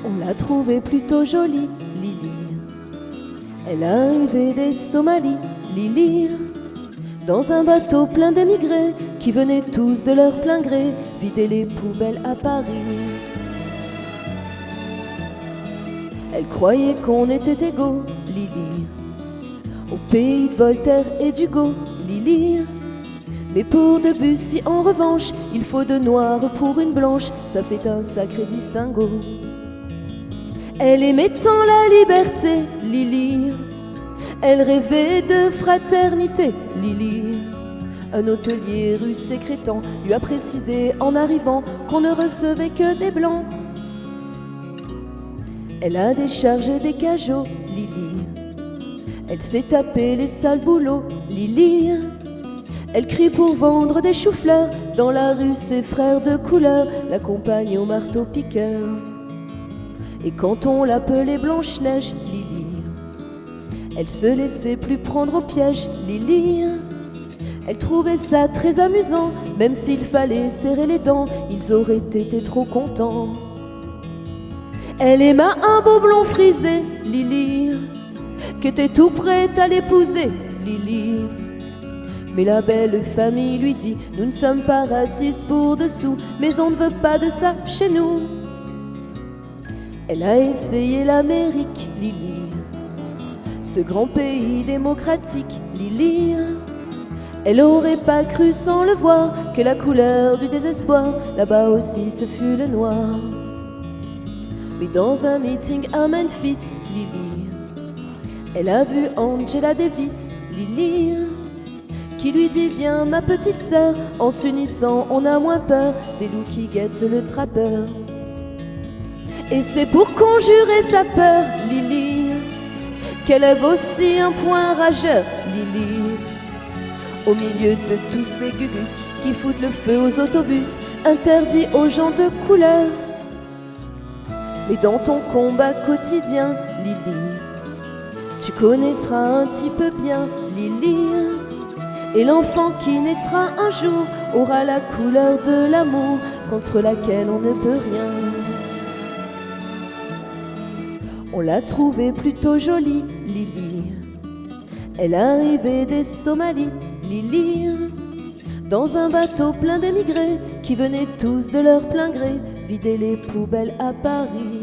On l'a trouvée plutôt jolie, Lily. Elle arrivait des Somalies, Lily, dans un bateau plein d'émigrés qui venaient tous de leur plein gré vider les poubelles à Paris. Elle croyait qu'on était égaux, Lily, au pays de Voltaire et d'Hugo, Lily. Mais pour Debussy, en revanche, il faut de noir pour une blanche, ça fait un sacré distinguo. Elle aimait tant la liberté, Lily. Elle rêvait de fraternité, Lily. Un hôtelier russe sécrétant lui a précisé en arrivant qu'on ne recevait que des blancs. Elle a déchargé des cajots, Lily. Elle s'est tapé les sales boulots, Lily. Elle crie pour vendre des choux-fleurs dans la rue, ses frères de couleur l'accompagnent au marteau-piqueur. Et quand on l'appelait Blanche-Neige, Lily, elle se laissait plus prendre au piège, Lily. Elle trouvait ça très amusant, même s'il fallait serrer les dents, ils auraient été trop contents. Elle aima un beau blond frisé, Lily, qui était tout prêt à l'épouser, Lily. Mais la belle famille lui dit: nous ne sommes pas racistes pour dessous, mais on ne veut pas de ça chez nous. Elle a essayé l'Amérique, Lily, ce grand pays démocratique, Lily. Elle aurait pas cru sans le voir que la couleur du désespoir là-bas aussi ce fut le noir. Mais dans un meeting à Memphis, Lily, elle a vu Angela Davis, Lily, qui lui dit: viens ma petite sœur, en s'unissant on a moins peur des loups qui guettent le trappeur. Et c'est pour conjurer sa peur, Lily, qu'elle lève aussi un poing rageur, Lily, au milieu de tous ces gugus qui foutent le feu aux autobus, interdits aux gens de couleur. Mais dans ton combat quotidien, Lily, tu connaîtras un petit peu bien, Lily, et l'enfant qui naîtra un jour aura la couleur de l'amour contre laquelle on ne peut rien. On l'a trouvée plutôt jolie, Lily. Elle arrivait des Somalies, Lily, dans un bateau plein d'émigrés qui venaient tous de leur plein gré vider les poubelles à Paris.